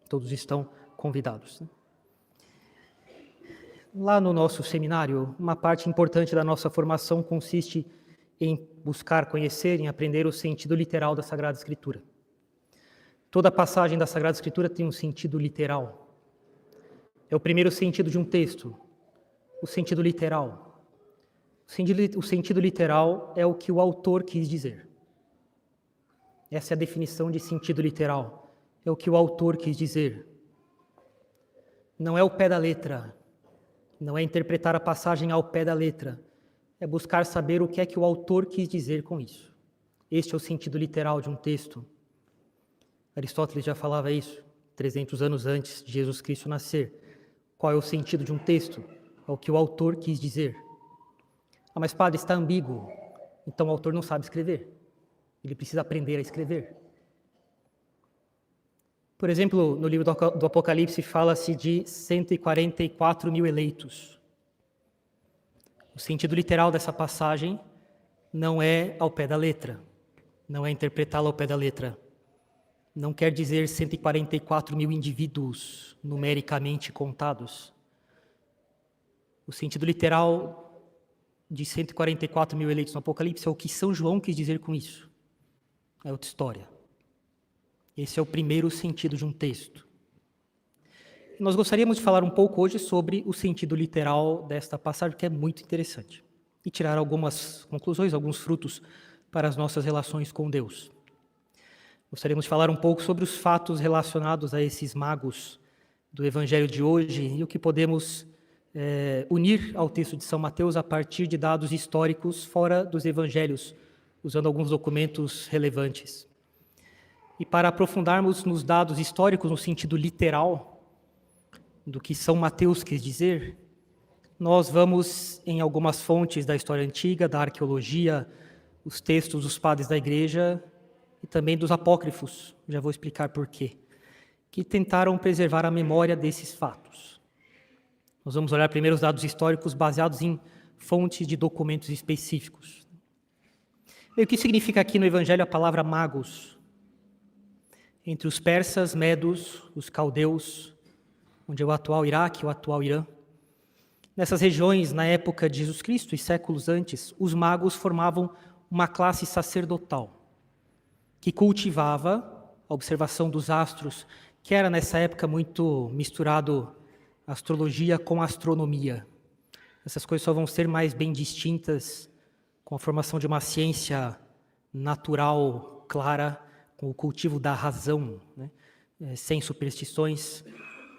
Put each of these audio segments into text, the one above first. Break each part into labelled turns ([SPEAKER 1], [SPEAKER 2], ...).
[SPEAKER 1] Todos estão convidados. Lá no nosso seminário, uma parte importante da nossa formação consiste em buscar conhecer, em aprender o sentido literal da Sagrada Escritura. Toda passagem da Sagrada Escritura tem um sentido literal. É o primeiro sentido de um texto, o sentido literal. O sentido literal é o que o autor quis dizer. Essa é a definição de sentido literal. É o que o autor quis dizer. Não é o pé da letra. Não é interpretar a passagem ao pé da letra. É buscar saber o que é que o autor quis dizer com isso. Este é o sentido literal de um texto. Aristóteles já falava isso 300 anos antes de Jesus Cristo nascer. Qual é o sentido de um texto? É o que o autor quis dizer. Ah, mas padre, está ambíguo. Então o autor não sabe escrever. Ele precisa aprender a escrever. Por exemplo, no livro do Apocalipse fala-se de 144 mil eleitos. O sentido literal dessa passagem não é ao pé da letra. Não é interpretá-la ao pé da letra. Não quer dizer 144 mil indivíduos numericamente contados. O sentido literal de 144 mil eleitos no Apocalipse é o que São João quis dizer com isso. É outra história. Esse é o primeiro sentido de um texto. Nós gostaríamos de falar um pouco hoje sobre o sentido literal desta passagem, que é muito interessante, e tirar algumas conclusões, alguns frutos para as nossas relações com Deus. Gostaríamos de falar um pouco sobre os fatos relacionados a esses magos do Evangelho de hoje e o que podemos unir ao texto de São Mateus a partir de dados históricos fora dos Evangelhos, usando alguns documentos relevantes. E para aprofundarmos nos dados históricos no sentido literal do que São Mateus quis dizer, nós vamos em algumas fontes da história antiga, da arqueologia, os textos dos padres da Igreja e também dos apócrifos, já vou explicar por quê, que tentaram preservar a memória desses fatos. Nós vamos olhar primeiro os dados históricos baseados em fontes de documentos específicos. E o que significa aqui no Evangelho a palavra magos? Entre os persas, medos, os caldeus, onde é o atual Iraque, o atual Irã. Nessas regiões, na época de Jesus Cristo e séculos antes, os magos formavam uma classe sacerdotal que cultivava a observação dos astros, que era nessa época muito misturado astrologia com astronomia. Essas coisas só vão ser mais bem distintas com a formação de uma ciência natural, clara, com o cultivo da razão, né? Sem superstições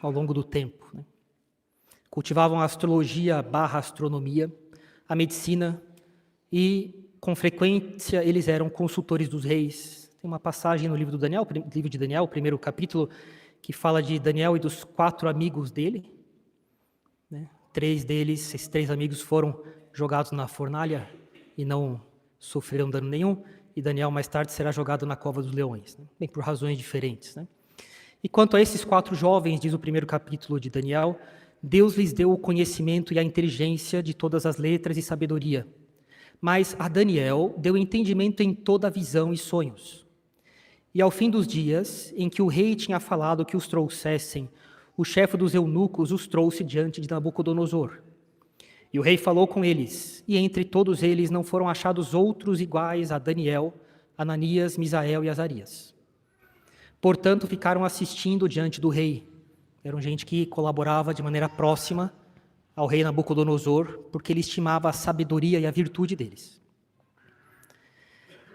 [SPEAKER 1] ao longo do tempo. Né? Cultivavam a astrologia / astronomia, a medicina e, com frequência, eles eram consultores dos reis. Tem uma passagem no livro de Daniel, o primeiro capítulo, que fala de Daniel e dos 4 amigos dele. Né? 3 deles, esses 3 amigos, foram jogados na fornalha e não sofreram dano nenhum. E Daniel, mais tarde, será jogado na cova dos leões, né? Bem por razões diferentes. Né? E quanto a esses 4 jovens, diz o primeiro capítulo de Daniel, Deus lhes deu o conhecimento e a inteligência de todas as letras e sabedoria. Mas a Daniel deu entendimento em toda a visão e sonhos. E ao fim dos dias, em que o rei tinha falado que os trouxessem, o chefe dos eunucos os trouxe diante de Nabucodonosor. E o rei falou com eles, e entre todos eles não foram achados outros iguais a Daniel, Ananias, Misael e Azarias. Portanto, ficaram assistindo diante do rei. Eram gente que colaborava de maneira próxima ao rei Nabucodonosor, porque ele estimava a sabedoria e a virtude deles.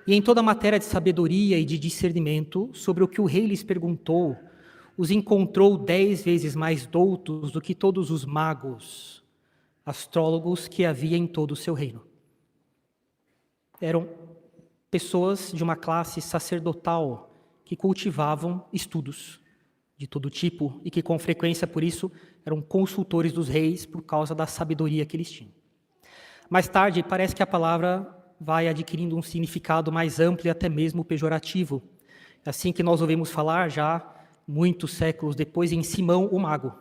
[SPEAKER 1] E em toda a matéria de sabedoria e de discernimento, sobre o que o rei lhes perguntou, os encontrou 10 vezes mais doutos do que todos os magos, astrólogos que havia em todo o seu reino. Eram pessoas de uma classe sacerdotal que cultivavam estudos de todo tipo e que com frequência, por isso, eram consultores dos reis por causa da sabedoria que eles tinham. Mais tarde, parece que a palavra vai adquirindo um significado mais amplo e até mesmo pejorativo. É assim que nós ouvimos falar já muitos séculos depois em Simão o Mago,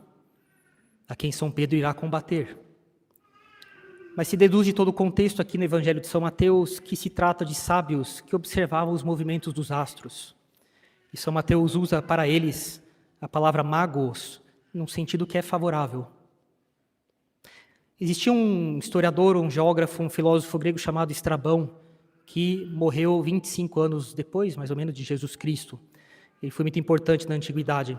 [SPEAKER 1] a quem São Pedro irá combater. Mas se deduz de todo o contexto aqui no Evangelho de São Mateus que se trata de sábios que observavam os movimentos dos astros. E São Mateus usa para eles a palavra magos num sentido que é favorável. Existia um historiador, um geógrafo, um filósofo grego chamado Estrabão, que morreu 25 anos depois, mais ou menos, de Jesus Cristo. Ele foi muito importante na antiguidade.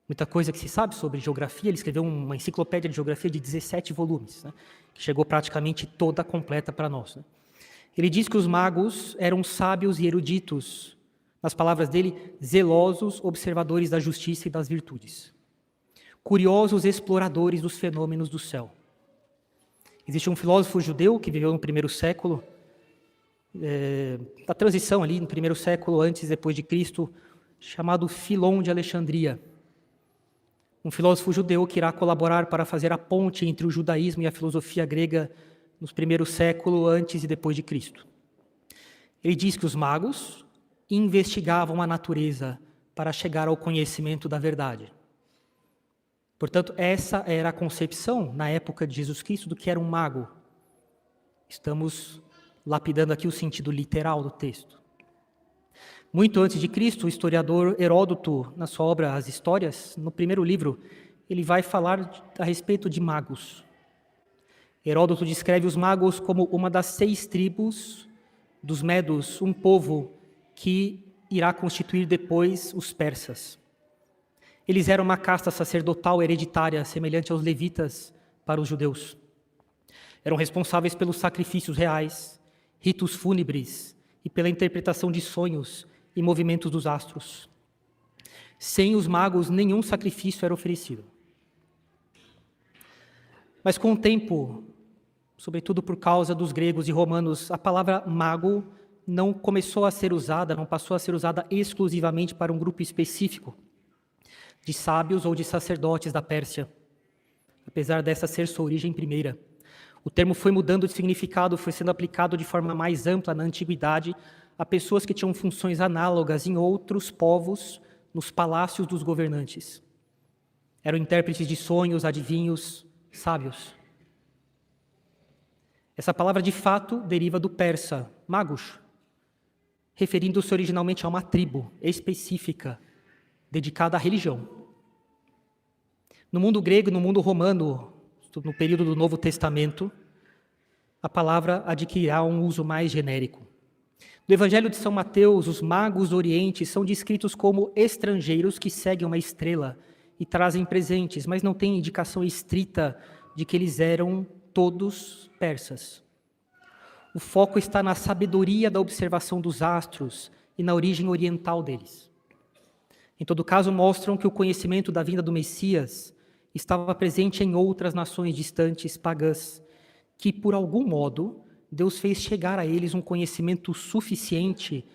[SPEAKER 1] Muita coisa que se sabe sobre geografia. Ele escreveu uma enciclopédia de geografia de 17 volumes, né, que chegou praticamente toda completa para nós. Né. Ele diz que os magos eram sábios e eruditos, nas palavras dele, zelosos observadores da justiça e das virtudes, curiosos exploradores dos fenômenos do céu. Existe um filósofo judeu que viveu no primeiro século, da transição ali, no primeiro século antes e depois de Cristo, chamado Filon de Alexandria. Um filósofo judeu que irá colaborar para fazer a ponte entre o judaísmo e a filosofia grega nos primeiros séculos antes e depois de Cristo. Ele diz que os magos investigavam a natureza para chegar ao conhecimento da verdade. Portanto, essa era a concepção, na época de Jesus Cristo, do que era um mago. Estamos lapidando aqui o sentido literal do texto. Muito antes de Cristo, o historiador Heródoto, na sua obra As Histórias, no primeiro livro, ele vai falar a respeito de magos. Heródoto descreve os magos como uma das 6 tribos dos Medos, um povo que irá constituir depois os persas. Eles eram uma casta sacerdotal hereditária, semelhante aos levitas para os judeus. Eram responsáveis pelos sacrifícios reais, ritos fúnebres e pela interpretação de sonhos e movimentos dos astros. Sem os magos, nenhum sacrifício era oferecido. Mas com o tempo, sobretudo por causa dos gregos e romanos, a palavra mago não começou a ser usada, não passou a ser usada exclusivamente para um grupo específico de sábios ou de sacerdotes da Pérsia, apesar dessa ser sua origem primeira. O termo foi mudando de significado, foi sendo aplicado de forma mais ampla na antiguidade a pessoas que tinham funções análogas em outros povos, nos palácios dos governantes. Eram intérpretes de sonhos, adivinhos, sábios. Essa palavra, de fato, deriva do persa, magos, referindo-se originalmente a uma tribo específica, dedicada à religião. No mundo grego e no mundo romano, no período do Novo Testamento, a palavra adquirirá um uso mais genérico. No Evangelho de São Mateus, os magos do Oriente são descritos como estrangeiros que seguem uma estrela e trazem presentes, mas não tem indicação estrita de que eles eram todos persas. O foco está na sabedoria da observação dos astros e na origem oriental deles. Em todo caso, mostram que o conhecimento da vinda do Messias estava presente em outras nações distantes, pagãs, que, por algum modo, Deus fez chegar a eles um conhecimento suficiente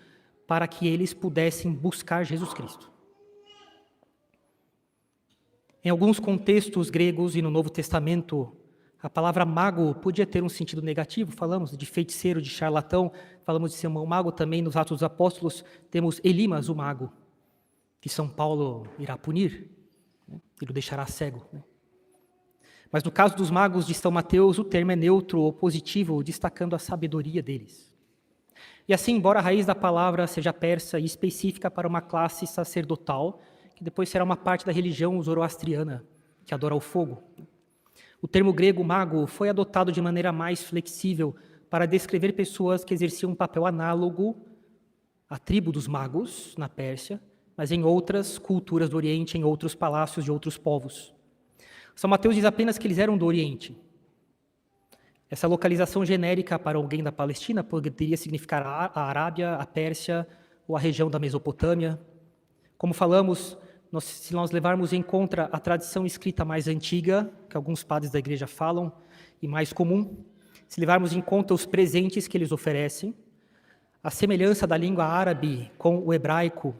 [SPEAKER 1] para que eles pudessem buscar Jesus Cristo. Em alguns contextos gregos e no Novo Testamento, a palavra mago podia ter um sentido negativo. Falamos de feiticeiro, de charlatão, falamos de ser um mago também nos Atos dos Apóstolos. Temos Elimas, o mago, que São Paulo irá punir, né? Ele o deixará cego. Né? Mas no caso dos magos de São Mateus, o termo é neutro ou positivo, destacando a sabedoria deles. E assim, embora a raiz da palavra seja persa e específica para uma classe sacerdotal, que depois será uma parte da religião zoroastriana, que adora o fogo, o termo grego mago foi adotado de maneira mais flexível para descrever pessoas que exerciam um papel análogo à tribo dos magos, na Pérsia, mas em outras culturas do Oriente, em outros palácios de outros povos. São Mateus diz apenas que eles eram do Oriente. Essa localização genérica para alguém da Palestina poderia significar a Arábia, a Pérsia ou a região da Mesopotâmia. Como falamos, se nós levarmos em conta a tradição escrita mais antiga, que alguns padres da igreja falam, e mais comum, se levarmos em conta os presentes que eles oferecem, a semelhança da língua árabe com o hebraico,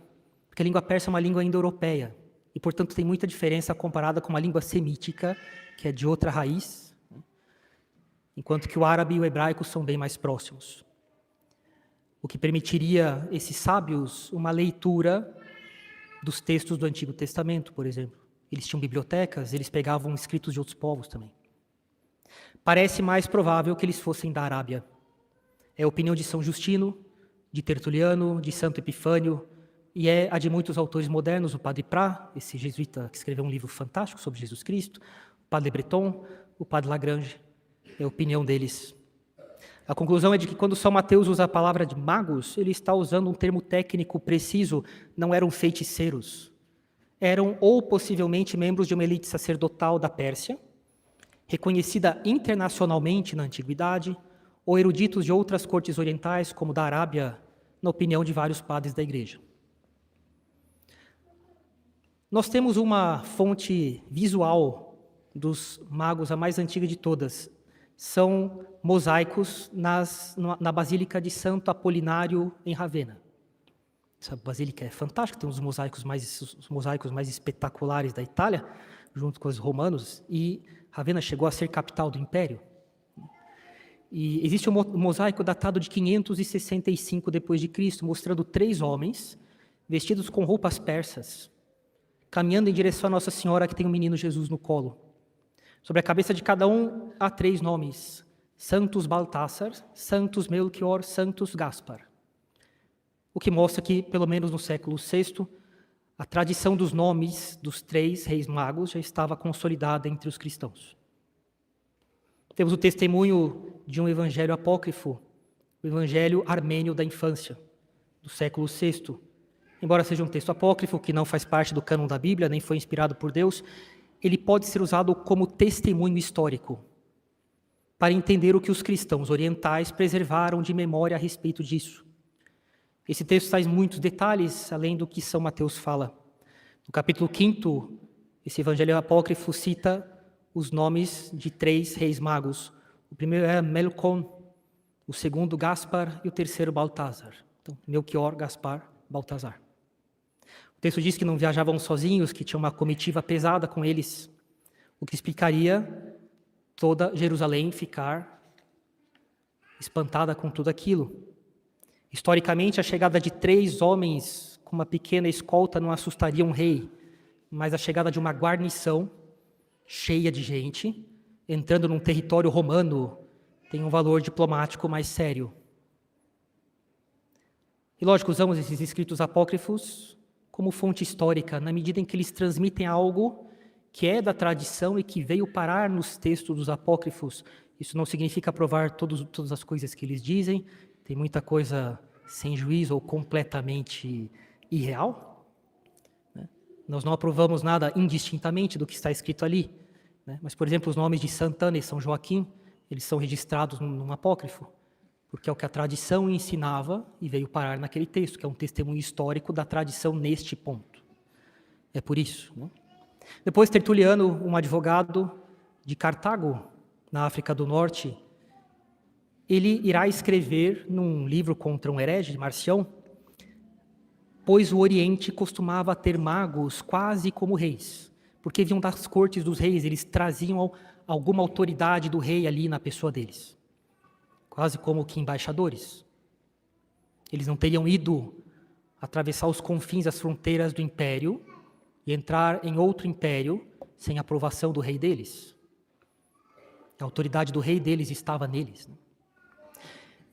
[SPEAKER 1] porque a língua persa é uma língua indo-europeia, e, portanto, tem muita diferença comparada com uma língua semítica, que é de outra raiz, enquanto que o árabe e o hebraico são bem mais próximos. O que permitiria esses sábios uma leitura dos textos do Antigo Testamento, por exemplo. Eles tinham bibliotecas, eles pegavam escritos de outros povos também. Parece mais provável que eles fossem da Arábia. É a opinião de São Justino, de Tertuliano, de Santo Epifânio, e é a de muitos autores modernos, o Padre Prat, esse jesuíta que escreveu um livro fantástico sobre Jesus Cristo, o Padre Breton, o Padre Lagrange, é a opinião deles. A conclusão é de que quando São Mateus usa a palavra de magos, ele está usando um termo técnico preciso, não eram feiticeiros. Eram ou possivelmente membros de uma elite sacerdotal da Pérsia, reconhecida internacionalmente na antiguidade, ou eruditos de outras cortes orientais, como da Arábia, na opinião de vários padres da Igreja. Nós temos uma fonte visual dos magos, a mais antiga de todas. São mosaicos na Basílica de Santo Apolinário, em Ravenna. Essa basílica é fantástica, tem os mosaicos mais espetaculares da Itália, junto com os romanos, e Ravenna chegou a ser capital do Império. E existe um mosaico datado de 565 d.C., mostrando 3 homens vestidos com roupas persas, caminhando em direção a Nossa Senhora, que tem um menino Jesus no colo. Sobre a cabeça de cada um há 3 nomes: Santos Baltássar, Santos Melchior, Santos Gaspar. O que mostra que, pelo menos no século VI, a tradição dos nomes dos 3 reis magos já estava consolidada entre os cristãos. Temos o testemunho de um evangelho apócrifo, o Evangelho Armênio da Infância, do século VI. Embora seja um texto apócrifo, que não faz parte do cânon da Bíblia, nem foi inspirado por Deus, ele pode ser usado como testemunho histórico, para entender o que os cristãos orientais preservaram de memória a respeito disso. Esse texto traz muitos detalhes, além do que São Mateus fala. No capítulo 5, esse evangelho apócrifo cita os nomes de 3 reis magos. O primeiro é Melcom, o segundo Gaspar e o terceiro Baltazar. Então, Melchior, Gaspar, Baltazar. O texto diz que não viajavam sozinhos, que tinha uma comitiva pesada com eles, o que explicaria toda Jerusalém ficar espantada com tudo aquilo. Historicamente, a chegada de 3 homens com uma pequena escolta não assustaria um rei, mas a chegada de uma guarnição cheia de gente, entrando num território romano, tem um valor diplomático mais sério. E lógico, usamos esses escritos apócrifos como fonte histórica, na medida em que eles transmitem algo que é da tradição e que veio parar nos textos dos apócrifos. Isso não significa provar todas as coisas que eles dizem, tem muita coisa sem juízo ou completamente irreal. Né? Nós não aprovamos nada indistintamente do que está escrito ali. Né? Mas, por exemplo, os nomes de Santana e São Joaquim, eles são registrados num apócrifo, porque é o que a tradição ensinava e veio parar naquele texto, que é um testemunho histórico da tradição neste ponto. É por isso. Né? Depois, Tertuliano, um advogado de Cartago, na África do Norte, ele irá escrever num livro contra um herege, Marcião, pois o Oriente costumava ter magos quase como reis, porque vinham das cortes dos reis, eles traziam alguma autoridade do rei ali na pessoa deles, quase como que embaixadores. Eles não teriam ido atravessar os confins, as fronteiras do império e entrar em outro império sem a aprovação do rei deles. A autoridade do rei deles estava neles.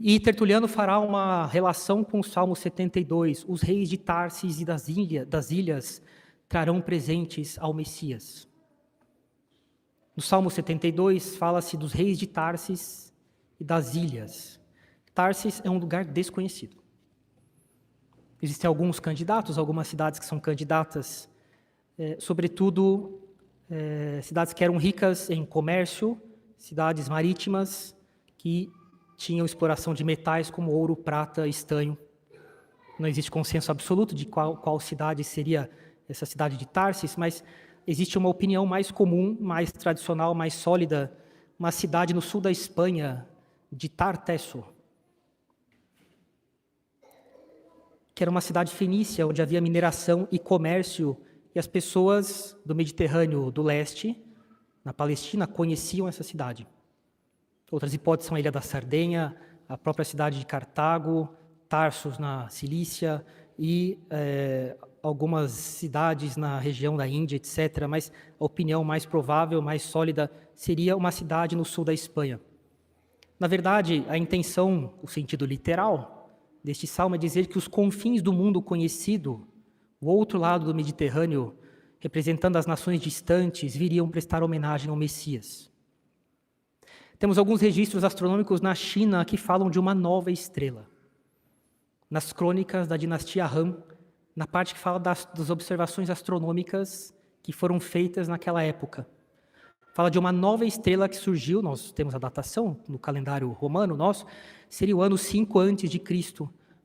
[SPEAKER 1] E Tertuliano fará uma relação com o Salmo 72. Os reis de Tarsis e das ilhas trarão presentes ao Messias. No Salmo 72 fala-se dos reis de Tarsis e das ilhas. Tarsis é um lugar desconhecido. Existem alguns candidatos, algumas cidades que são candidatas, sobretudo cidades que eram ricas em comércio, cidades marítimas que tinham exploração de metais como ouro, prata, estanho. Não existe consenso absoluto de qual cidade seria essa cidade de Tarsis, mas existe uma opinião mais comum, mais tradicional, mais sólida, uma cidade no sul da Espanha, de Tartesso, que era uma cidade fenícia, onde havia mineração e comércio, e as pessoas do Mediterrâneo do leste, na Palestina, conheciam essa cidade. Outras hipóteses são a Ilha da Sardenha, a própria cidade de Cartago, Tarsus na Cilícia e algumas cidades na região da Índia, etc. Mas a opinião mais provável, mais sólida, seria uma cidade no sul da Espanha. Na verdade, a intenção, o sentido literal deste salmo é dizer que os confins do mundo conhecido O outro lado do Mediterrâneo, representando as nações distantes, viriam prestar homenagem ao Messias. Temos alguns registros astronômicos na China que falam de uma nova estrela. Nas crônicas da dinastia Han, na parte que fala das observações astronômicas que foram feitas naquela época. Fala de uma nova estrela que surgiu, nós temos a datação no calendário romano nosso, seria o ano 5 a.C.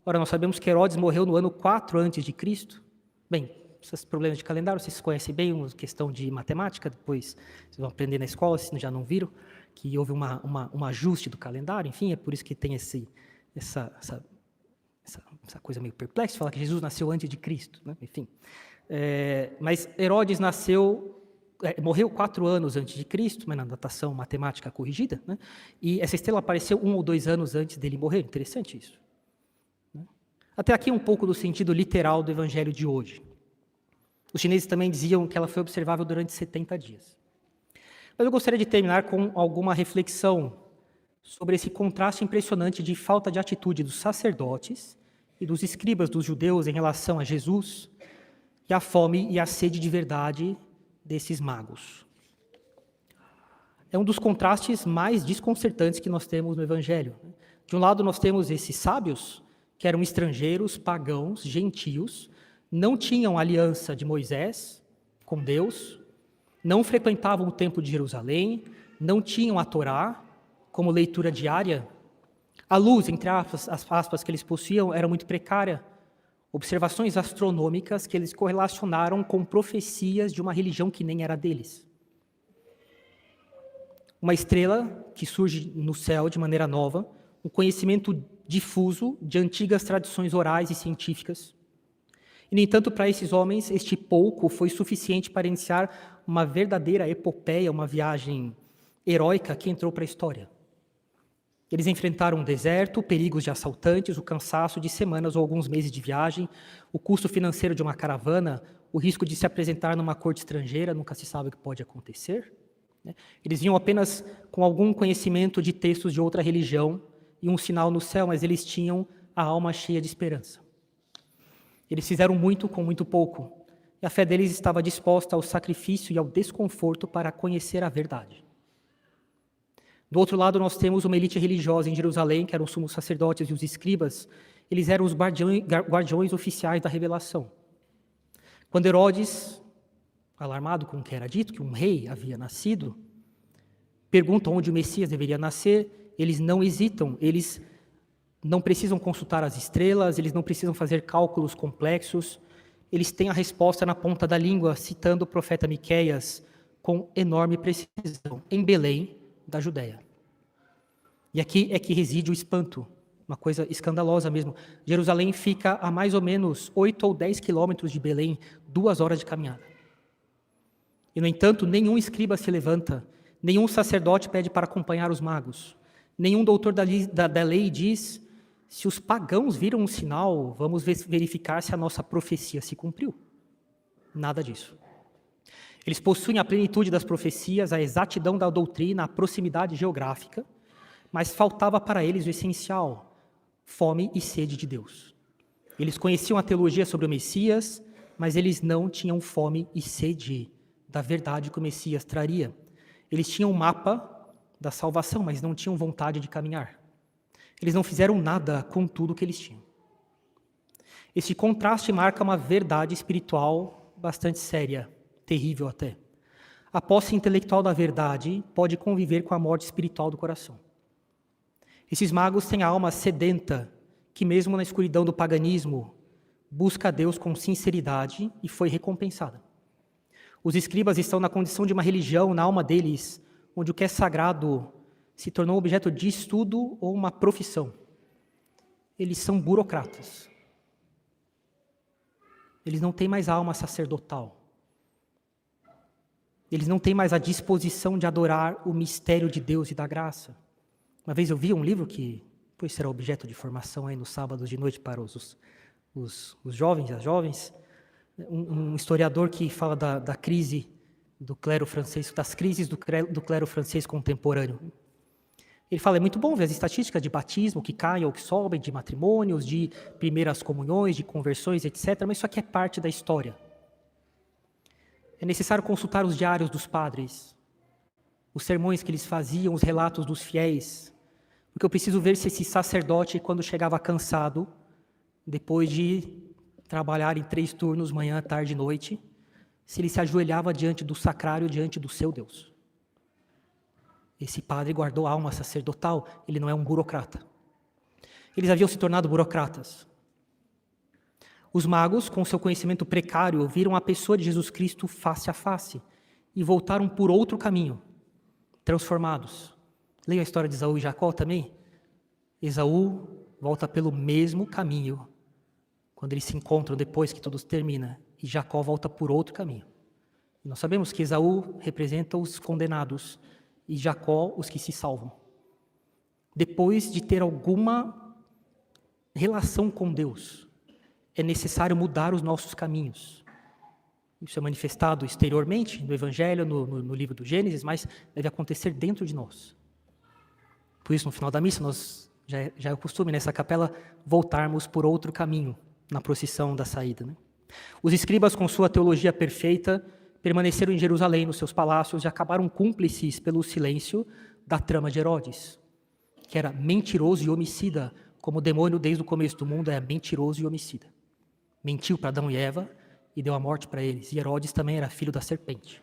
[SPEAKER 1] Ora, nós sabemos que Herodes morreu no ano 4 a.C. Bem, esses problemas de calendário, vocês conhecem bem, uma questão de matemática, depois vocês vão aprender na escola, se já não viram, que houve um ajuste do calendário, enfim, é por isso que tem essa coisa meio perplexa, falar que Jesus nasceu antes de Cristo, né? Enfim. Mas Herodes morreu 4 anos antes de Cristo, mas na datação matemática corrigida, né? E essa estrela apareceu 1 ou 2 anos antes dele morrer, interessante isso. Né? Até aqui um pouco do sentido literal do evangelho de hoje. Os chineses também diziam que ela foi observável durante 70 dias. Mas eu gostaria de terminar com alguma reflexão sobre esse contraste impressionante de falta de atitude dos sacerdotes e dos escribas dos judeus em relação a Jesus e a fome e a sede de verdade desses magos. É um dos contrastes mais desconcertantes que nós temos no Evangelho. De um lado, nós temos esses sábios, que eram estrangeiros, pagãos, gentios, não tinham aliança de Moisés com Deus, não frequentavam o Templo de Jerusalém, não tinham a Torá como leitura diária. A luz, entre as aspas que eles possuíam, era muito precária. Observações astronômicas que eles correlacionaram com profecias de uma religião que nem era deles. Uma estrela que surge no céu de maneira nova, um conhecimento difuso de antigas tradições orais e científicas. E, no entanto, para esses homens, este pouco foi suficiente para iniciar uma verdadeira epopeia, uma viagem heróica que entrou para a história. Eles enfrentaram um deserto, perigos de assaltantes, o cansaço de semanas ou alguns meses de viagem, o custo financeiro de uma caravana, o risco de se apresentar numa corte estrangeira, nunca se sabe o que pode acontecer. Eles vinham apenas com algum conhecimento de textos de outra religião e um sinal no céu, mas eles tinham a alma cheia de esperança. Eles fizeram muito com muito pouco, e a fé deles estava disposta ao sacrifício e ao desconforto para conhecer a verdade. Do outro lado, nós temos uma elite religiosa em Jerusalém, que eram os sumos sacerdotes e os escribas. Eles eram os guardiões oficiais da revelação. Quando Herodes, alarmado com o que era dito, que um rei havia nascido, pergunta onde o Messias deveria nascer, eles não hesitam, eles não precisam consultar as estrelas, eles não precisam fazer cálculos complexos, eles têm a resposta na ponta da língua, citando o profeta Miqueias com enorme precisão, em Belém, da Judéia. E aqui é que reside o espanto, uma coisa escandalosa mesmo. Jerusalém fica a mais ou menos 8 ou 10 quilômetros de Belém, 2 horas de caminhada. E, no entanto, nenhum escriba se levanta, nenhum sacerdote pede para acompanhar os magos, nenhum doutor da lei diz: se os pagãos viram um sinal, vamos verificar se a nossa profecia se cumpriu. Nada disso. Eles possuem a plenitude das profecias, a exatidão da doutrina, a proximidade geográfica, mas faltava para eles o essencial: fome e sede de Deus. Eles conheciam a teologia sobre o Messias, mas eles não tinham fome e sede da verdade que o Messias traria. Eles tinham um mapa da salvação, mas não tinham vontade de caminhar. Eles não fizeram nada com tudo que eles tinham. Esse contraste marca uma verdade espiritual bastante séria, terrível até. A posse intelectual da verdade pode conviver com a morte espiritual do coração. Esses magos têm a alma sedenta, que mesmo na escuridão do paganismo, busca a Deus com sinceridade e foi recompensada. Os escribas estão na condição de uma religião na alma deles, onde o que é sagrado se tornou objeto de estudo ou uma profissão. Eles são burocratas. Eles não têm mais a alma sacerdotal. Eles não têm mais a disposição de adorar o mistério de Deus e da graça. Uma vez eu vi um livro que depois será objeto de formação aí nos sábados de noite para os jovens e as jovens, um historiador que fala da crise do clero francês, das crises do clero francês contemporâneo. Ele fala, é muito bom ver as estatísticas de batismo que caem ou que sobem, de matrimônios, de primeiras comunhões, de conversões, etc., mas isso aqui é parte da história. É necessário consultar os diários dos padres, os sermões que eles faziam, os relatos dos fiéis, porque eu preciso ver se esse sacerdote, quando chegava cansado, depois de trabalhar em 3 turnos, manhã, tarde e noite, se ele se ajoelhava diante do sacrário, diante do seu Deus. Esse padre guardou a alma sacerdotal, ele não é um burocrata. Eles haviam se tornado burocratas. Os magos, com seu conhecimento precário, viram a pessoa de Jesus Cristo face a face e voltaram por outro caminho, transformados. Leia a história de Esaú e Jacó também. Esaú volta pelo mesmo caminho, quando eles se encontram depois que tudo termina, e Jacó volta por outro caminho. E nós sabemos que Esaú representa os condenados, e Jacó os que se salvam. Depois de ter alguma relação com Deus, é necessário mudar os nossos caminhos. Isso é manifestado exteriormente no Evangelho, no livro do Gênesis, mas deve acontecer dentro de nós. Por isso, no final da missa, já é o costume nessa capela voltarmos por outro caminho na procissão da saída, né? Os escribas, com sua teologia perfeita, permaneceram em Jerusalém, nos seus palácios, e acabaram cúmplices pelo silêncio da trama de Herodes, que era mentiroso e homicida, como o demônio desde o começo do mundo é mentiroso e homicida. Mentiu para Adão e Eva e deu a morte para eles. E Herodes também era filho da serpente.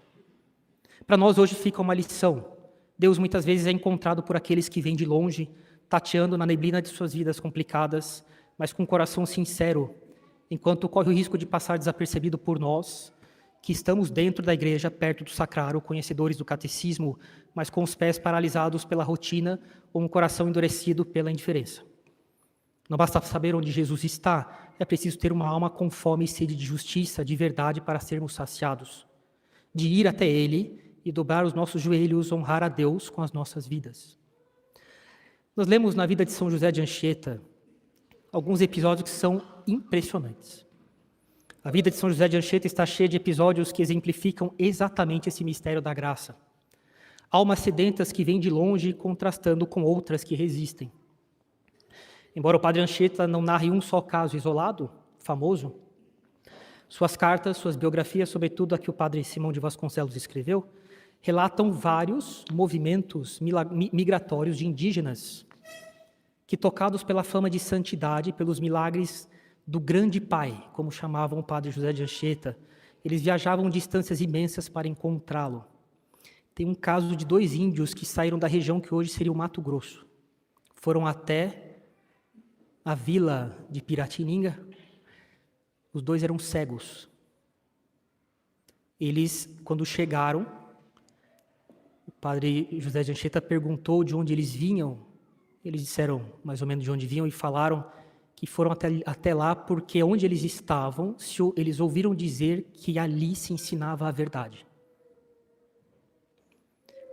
[SPEAKER 1] Para nós hoje fica uma lição. Deus muitas vezes é encontrado por aqueles que vêm de longe, tateando na neblina de suas vidas complicadas, mas com um coração sincero, enquanto corre o risco de passar desapercebido por nós, que estamos dentro da igreja, perto do sacrário, conhecedores do catecismo, mas com os pés paralisados pela rotina ou um coração endurecido pela indiferença. Não basta saber onde Jesus está, é preciso ter uma alma com fome e sede de justiça, de verdade, para sermos saciados. De ir até Ele e dobrar os nossos joelhos, honrar a Deus com as nossas vidas. Nós lemos na vida de São José de Anchieta alguns episódios que são impressionantes. A vida de São José de Anchieta está cheia de episódios que exemplificam exatamente esse mistério da graça. Almas sedentas que vêm de longe contrastando com outras que resistem. Embora o padre Anchieta não narre um só caso isolado, famoso, suas cartas, suas biografias, sobretudo a que o padre Simão de Vasconcelos escreveu, relatam vários movimentos migratórios de indígenas que, tocados pela fama de santidade, pelos milagres do grande pai, como chamavam o padre José de Anchieta, eles viajavam distâncias imensas para encontrá-lo. Tem um caso de 2 índios que saíram da região que hoje seria o Mato Grosso. Foram até a vila de Piratininga. Os 2 eram cegos. Eles, quando chegaram, o padre José de Anchieta perguntou de onde eles vinham. Eles disseram mais ou menos de onde vinham e falaram que foram até lá porque onde eles estavam, eles ouviram dizer que ali se ensinava a verdade.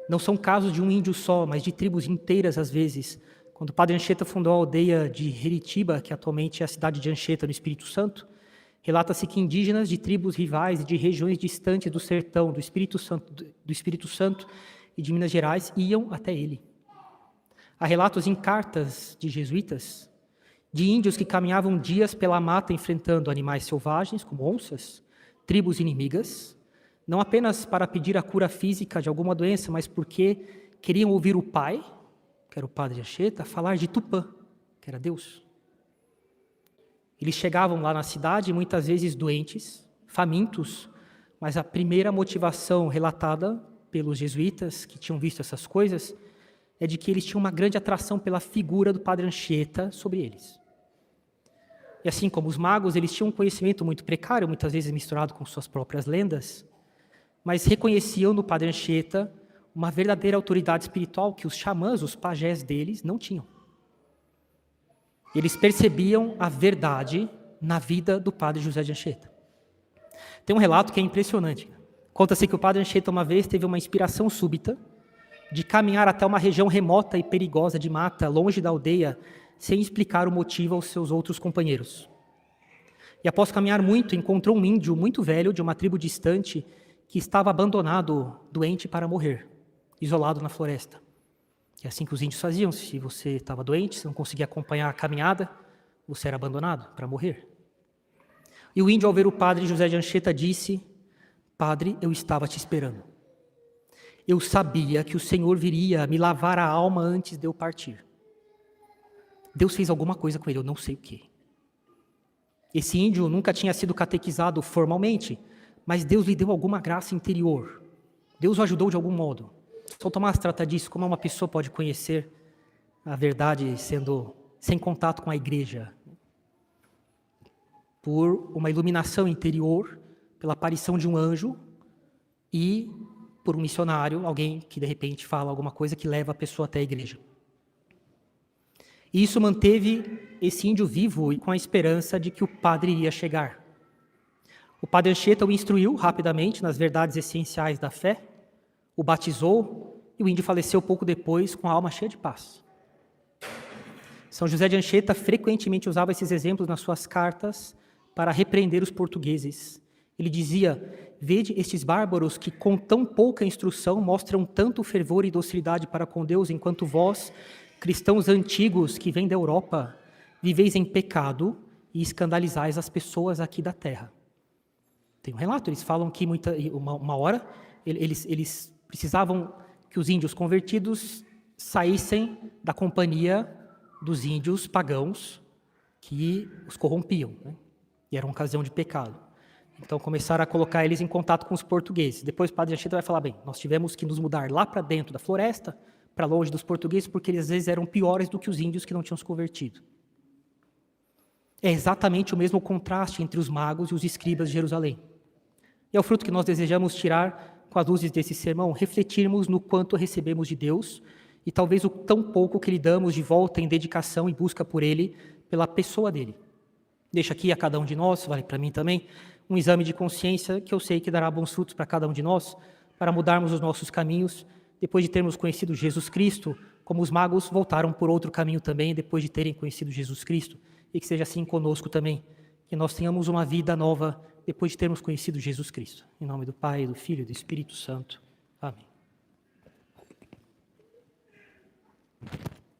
[SPEAKER 1] Não são casos de um índio só, mas de tribos inteiras às vezes. Quando o padre Anchieta fundou a aldeia de Heritiba, que atualmente é a cidade de Anchieta, no Espírito Santo, relata-se que indígenas de tribos rivais e de regiões distantes do sertão, do Espírito Santo e de Minas Gerais iam até ele. Há relatos em cartas de jesuítas de índios que caminhavam dias pela mata enfrentando animais selvagens, como onças, tribos inimigas, não apenas para pedir a cura física de alguma doença, mas porque queriam ouvir o pai, que era o padre Anchieta, falar de Tupã, que era Deus. Eles chegavam lá na cidade, muitas vezes doentes, famintos, mas a primeira motivação relatada pelos jesuítas que tinham visto essas coisas é de que eles tinham uma grande atração pela figura do padre Anchieta sobre eles. E assim como os magos, eles tinham um conhecimento muito precário, muitas vezes misturado com suas próprias lendas, mas reconheciam no padre Anchieta uma verdadeira autoridade espiritual que os xamãs, os pajés deles, não tinham. Eles percebiam a verdade na vida do padre José de Anchieta. Tem um relato que é impressionante. Conta-se que o padre Anchieta uma vez teve uma inspiração súbita de caminhar até uma região remota e perigosa de mata, longe da aldeia, sem explicar o motivo aos seus outros companheiros. E após caminhar muito, encontrou um índio muito velho de uma tribo distante que estava abandonado, doente para morrer, isolado na floresta. Que é assim que os índios faziam. Se você estava doente, se não conseguia acompanhar a caminhada, você era abandonado para morrer. E o índio, ao ver o padre José de Anchieta, disse: Padre, eu estava te esperando. Eu sabia que o Senhor viria me lavar a alma antes de eu partir. Deus fez alguma coisa com ele, eu não sei o quê. Esse índio nunca tinha sido catequizado formalmente, mas Deus lhe deu alguma graça interior. Deus o ajudou de algum modo. São Tomás trata disso, como uma pessoa pode conhecer a verdade sendo sem contato com a igreja. Por uma iluminação interior, pela aparição de um anjo e por um missionário, alguém que de repente fala alguma coisa que leva a pessoa até a igreja. E isso manteve esse índio vivo e com a esperança de que o padre iria chegar. O padre Anchieta o instruiu rapidamente nas verdades essenciais da fé, o batizou e o índio faleceu pouco depois com a alma cheia de paz. São José de Anchieta frequentemente usava esses exemplos nas suas cartas para repreender os portugueses. Ele dizia: vede estes bárbaros que com tão pouca instrução mostram tanto fervor e docilidade para com Deus, enquanto vós, cristãos antigos que vêm da Europa, viveis em pecado e escandalizais as pessoas aqui da terra. Tem um relato, eles falam que uma hora eles precisavam que os índios convertidos saíssem da companhia dos índios pagãos que os corrompiam, né? E era uma ocasião de pecado. Então começaram a colocar eles em contato com os portugueses. Depois o padre Anchieta vai falar: bem, nós tivemos que nos mudar lá para dentro da floresta, para longe dos portugueses, porque eles às vezes eram piores do que os índios que não tinham se convertido. É exatamente o mesmo contraste entre os magos e os escribas de Jerusalém. E é o fruto que nós desejamos tirar com as luzes desse sermão, refletirmos no quanto recebemos de Deus e talvez o tão pouco que lhe damos de volta em dedicação e busca por Ele, pela pessoa dele. Deixo aqui a cada um de nós, vale para mim também, um exame de consciência que eu sei que dará bons frutos para cada um de nós, para mudarmos os nossos caminhos, depois de termos conhecido Jesus Cristo, como os magos voltaram por outro caminho também, depois de terem conhecido Jesus Cristo, e que seja assim conosco também, que nós tenhamos uma vida nova, depois de termos conhecido Jesus Cristo. Em nome do Pai, do Filho e do Espírito Santo. Amém.